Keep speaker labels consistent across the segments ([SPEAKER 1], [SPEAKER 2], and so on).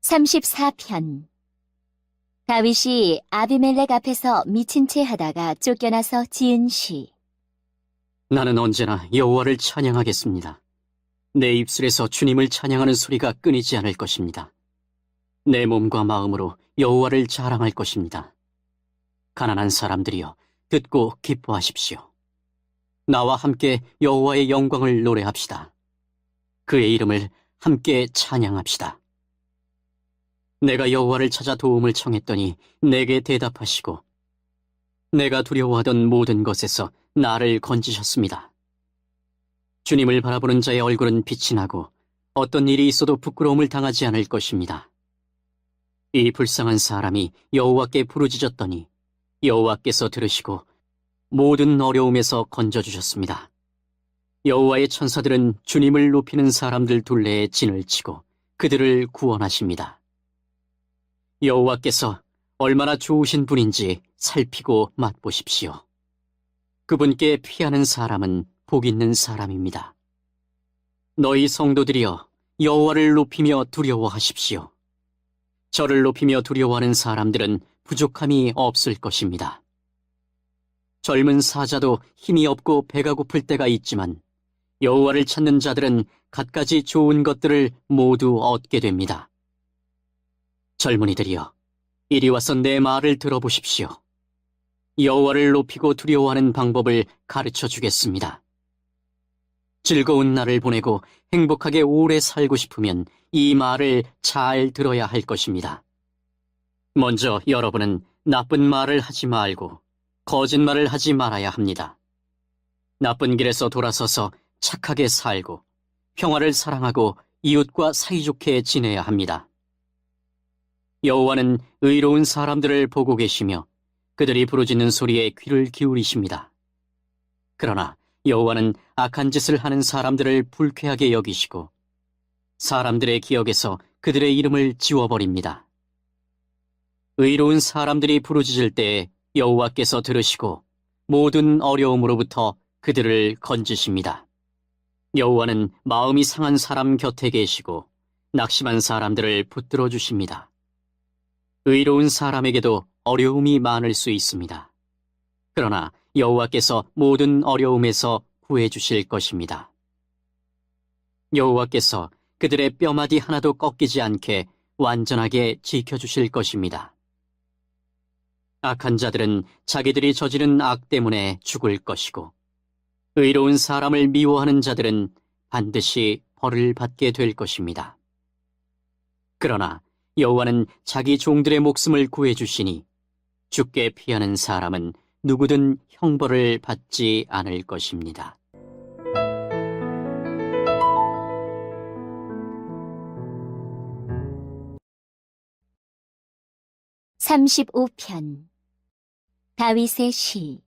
[SPEAKER 1] 34편. 다윗이 아비멜렉 앞에서 미친 채 하다가 쫓겨나서 지은 시.
[SPEAKER 2] 나는 언제나 여호와를 찬양하겠습니다. 내 입술에서 주님을 찬양하는 소리가 끊이지 않을 것입니다. 내 몸과 마음으로 여호와를 자랑할 것입니다. 가난한 사람들이여, 듣고 기뻐하십시오. 나와 함께 여호와의 영광을 노래합시다. 그의 이름을 함께 찬양합시다. 내가 여호와를 찾아 도움을 청했더니 내게 대답하시고 내가 두려워하던 모든 것에서 나를 건지셨습니다. 주님을 바라보는 자의 얼굴은 빛이 나고 어떤 일이 있어도 부끄러움을 당하지 않을 것입니다. 이 불쌍한 사람이 여호와께 부르짖었더니 여호와께서 들으시고 모든 어려움에서 건져주셨습니다. 여호와의 천사들은 주님을 높이는 사람들 둘레에 진을 치고 그들을 구원하십니다. 여호와께서 얼마나 좋으신 분인지 살피고 맛보십시오. 그분께 피하는 사람은 복 있는 사람입니다. 너희 성도들이여, 여호와를 높이며 두려워하십시오. 저를 높이며 두려워하는 사람들은 부족함이 없을 것입니다. 젊은 사자도 힘이 없고 배가 고플 때가 있지만 여호와를 찾는 자들은 갖가지 좋은 것들을 모두 얻게 됩니다. 젊은이들이여, 이리 와서 내 말을 들어보십시오. 여호와를 높이고 두려워하는 방법을 가르쳐 주겠습니다. 즐거운 날을 보내고 행복하게 오래 살고 싶으면 이 말을 잘 들어야 할 것입니다. 먼저 여러분은 나쁜 말을 하지 말고 거짓말을 하지 말아야 합니다. 나쁜 길에서 돌아서서 착하게 살고 평화를 사랑하고 이웃과 사이좋게 지내야 합니다. 여호와는 의로운 사람들을 보고 계시며 그들이 부르짖는 소리에 귀를 기울이십니다. 그러나 여호와는 악한 짓을 하는 사람들을 불쾌하게 여기시고 사람들의 기억에서 그들의 이름을 지워버립니다. 의로운 사람들이 부르짖을 때에 여호와께서 들으시고 모든 어려움으로부터 그들을 건지십니다. 여호와는 마음이 상한 사람 곁에 계시고 낙심한 사람들을 붙들어 주십니다. 의로운 사람에게도 어려움이 많을 수 있습니다. 그러나 여호와께서 모든 어려움에서 구해주실 것입니다. 여호와께서 그들의 뼈마디 하나도 꺾이지 않게 완전하게 지켜주실 것입니다. 악한 자들은 자기들이 저지른 악 때문에 죽을 것이고 의로운 사람을 미워하는 자들은 반드시 벌을 받게 될 것입니다. 그러나 여호와는 자기 종들의 목숨을 구해주시니 죽게 피하는 사람은 누구든 형벌을 받지 않을 것입니다.
[SPEAKER 1] (35편) 다윗의 시.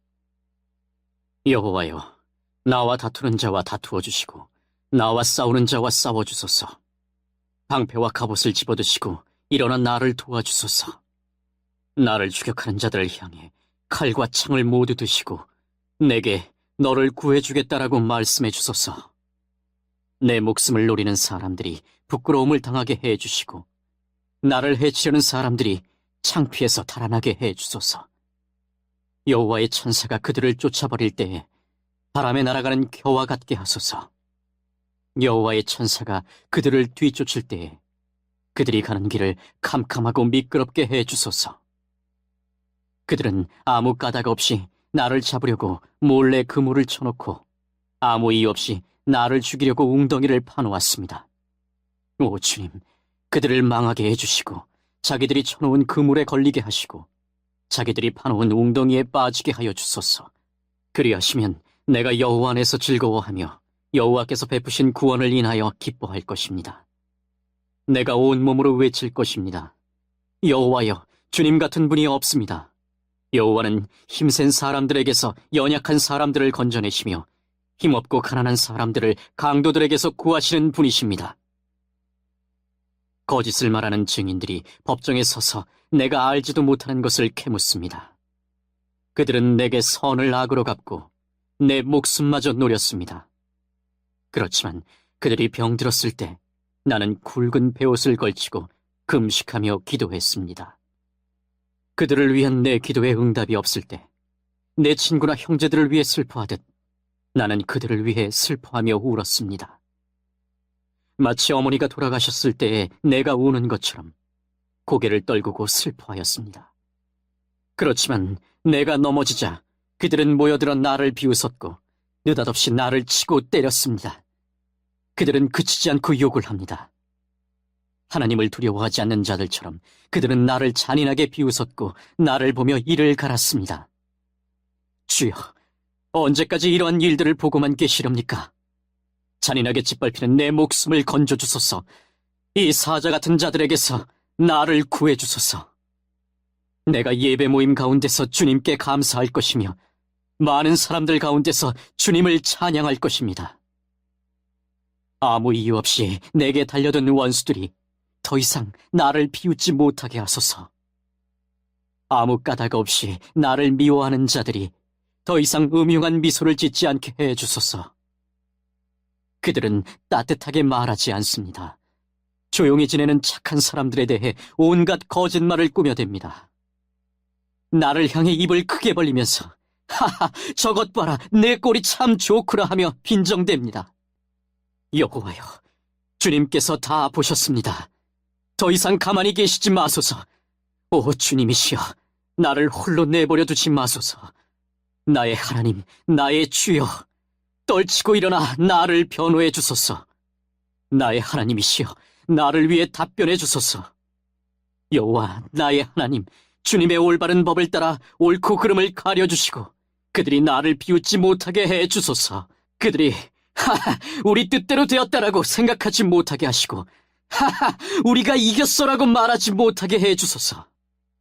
[SPEAKER 2] 여호와여, 나와 다투는 자와 다투어 주시고 나와 싸우는 자와 싸워 주소서. 방패와 갑옷을 집어드시고 일어나 나를 도와주소서. 나를 추격하는 자들을 향해 칼과 창을 모두 드시고 내게 너를 구해주겠다라고 말씀해 주소서. 내 목숨을 노리는 사람들이 부끄러움을 당하게 해주시고 나를 해치려는 사람들이 창피해서 달아나게 해주소서. 여호와의 천사가 그들을 쫓아버릴 때에 바람에 날아가는 겨와 같게 하소서. 여호와의 천사가 그들을 뒤쫓을 때에 그들이 가는 길을 캄캄하고 미끄럽게 해주소서. 그들은 아무 까닭 없이 나를 잡으려고 몰래 그물을 쳐놓고 아무 이유 없이 나를 죽이려고 웅덩이를 파놓았습니다. 오 주님, 그들을 망하게 해주시고 자기들이 쳐놓은 그물에 걸리게 하시고 자기들이 파놓은 웅덩이에 빠지게 하여 주소서. 그리하시면 내가 여호와 안에서 즐거워하며 여호와께서 베푸신 구원을 인하여 기뻐할 것입니다. 내가 온몸으로 외칠 것입니다. 여호와여, 주님 같은 분이 없습니다. 여호와는 힘센 사람들에게서 연약한 사람들을 건져내시며 힘없고 가난한 사람들을 강도들에게서 구하시는 분이십니다. 거짓을 말하는 증인들이 법정에 서서 내가 알지도 못하는 것을 캐묻습니다. 그들은 내게 선을 악으로 갚고 내 목숨마저 노렸습니다. 그렇지만 그들이 병들었을 때 나는 굵은 베옷을 걸치고 금식하며 기도했습니다. 그들을 위한 내 기도에 응답이 없을 때 내 친구나 형제들을 위해 슬퍼하듯 나는 그들을 위해 슬퍼하며 울었습니다. 마치 어머니가 돌아가셨을 때에 내가 우는 것처럼 고개를 떨구고 슬퍼하였습니다. 그렇지만 내가 넘어지자 그들은 모여들어 나를 비웃었고 느닷없이 나를 치고 때렸습니다. 그들은 그치지 않고 욕을 합니다. 하나님을 두려워하지 않는 자들처럼 그들은 나를 잔인하게 비웃었고 나를 보며 이를 갈았습니다. 주여, 언제까지 이러한 일들을 보고만 계시렵니까? 잔인하게 짓밟히는 내 목숨을 건져주소서. 이 사자 같은 자들에게서 나를 구해주소서. 내가 예배 모임 가운데서 주님께 감사할 것이며 많은 사람들 가운데서 주님을 찬양할 것입니다. 아무 이유 없이 내게 달려든 원수들이 더 이상 나를 비웃지 못하게 하소서. 아무 까닭 없이 나를 미워하는 자들이 더 이상 음흉한 미소를 짓지 않게 해주소서. 그들은 따뜻하게 말하지 않습니다. 조용히 지내는 착한 사람들에 대해 온갖 거짓말을 꾸며댑니다. 나를 향해 입을 크게 벌리면서 하하, 저것 봐라, 내 꼴이 참 좋구나 하며 빈정댑니다. 여호와여, 주님께서 다 보셨습니다. 더 이상 가만히 계시지 마소서. 오 주님이시여, 나를 홀로 내버려 두지 마소서. 나의 하나님, 나의 주여, 떨치고 일어나 나를 변호해 주소서. 나의 하나님이시여, 나를 위해 답변해 주소서. 여호와, 나의 하나님, 주님의 올바른 법을 따라 옳고 그름을 가려주시고 그들이 나를 비웃지 못하게 해 주소서. 그들이 하하, 우리 뜻대로 되었다라고 생각하지 못하게 하시고 하하, 우리가 이겼어라고 말하지 못하게 해 주소서.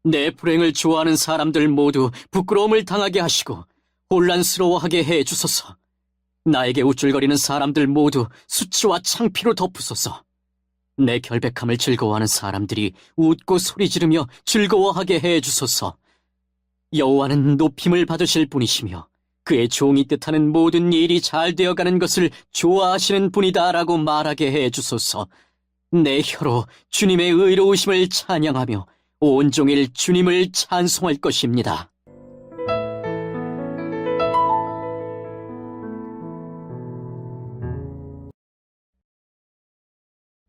[SPEAKER 2] 내 불행을 좋아하는 사람들 모두 부끄러움을 당하게 하시고 혼란스러워하게 해 주소서. 나에게 우쭐거리는 사람들 모두 수치와 창피로 덮으소서. 내 결백함을 즐거워하는 사람들이 웃고 소리 지르며 즐거워하게 해 주소서. 여호와는 높임을 받으실 분이시며 그의 종이 뜻하는 모든 일이 잘 되어가는 것을 좋아하시는 분이다라고 말하게 해 주소서. 내 혀로 주님의 의로우심을 찬양하며 온종일 주님을 찬송할 것입니다.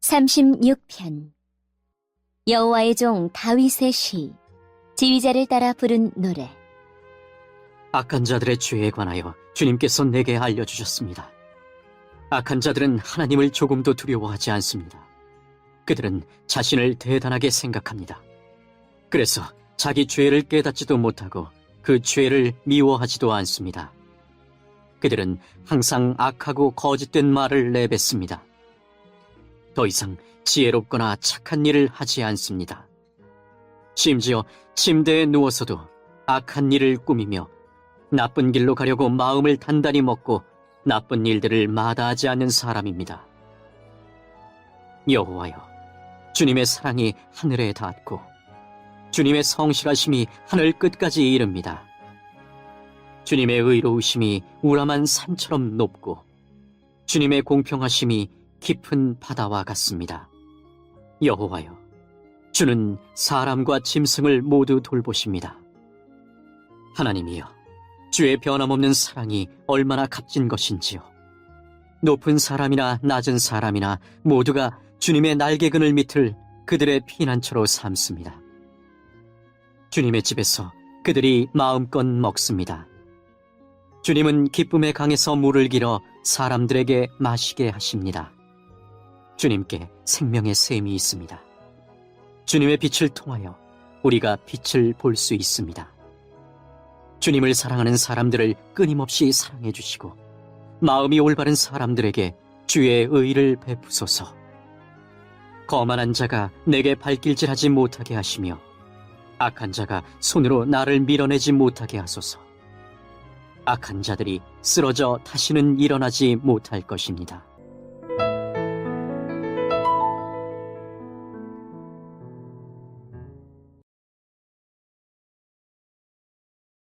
[SPEAKER 1] (36편) 여호와의 종 다윗의 시. 지휘자를 따라 부른 노래.
[SPEAKER 2] 악한 자들의 죄에 관하여 주님께서 내게 알려주셨습니다. 악한 자들은 하나님을 조금도 두려워하지 않습니다. 그들은 자신을 대단하게 생각합니다. 그래서 자기 죄를 깨닫지도 못하고 그 죄를 미워하지도 않습니다. 그들은 항상 악하고 거짓된 말을 내뱉습니다. 더 이상 지혜롭거나 착한 일을 하지 않습니다. 심지어 침대에 누워서도 악한 일을 꾸미며 나쁜 길로 가려고 마음을 단단히 먹고 나쁜 일들을 마다하지 않는 사람입니다. 여호와여, 주님의 사랑이 하늘에 닿고 주님의 성실하심이 하늘 끝까지 이릅니다. 주님의 의로우심이 우람한 산처럼 높고 주님의 공평하심이 깊은 바다와 같습니다. 여호와여, 주는 사람과 짐승을 모두 돌보십니다. 하나님이여, 주의 변함없는 사랑이 얼마나 값진 것인지요. 높은 사람이나 낮은 사람이나 모두가 주님의 날개그늘 밑을 그들의 피난처로 삼습니다. 주님의 집에서 그들이 마음껏 먹습니다. 주님은 기쁨의 강에서 물을 길어 사람들에게 마시게 하십니다. 주님께 생명의 샘이 있습니다. 주님의 빛을 통하여 우리가 빛을 볼 수 있습니다. 주님을 사랑하는 사람들을 끊임없이 사랑해 주시고 마음이 올바른 사람들에게 주의 의를 베푸소서. 거만한 자가 내게 발길질하지 못하게 하시며 악한 자가 손으로 나를 밀어내지 못하게 하소서. 악한 자들이 쓰러져 다시는 일어나지 못할 것입니다.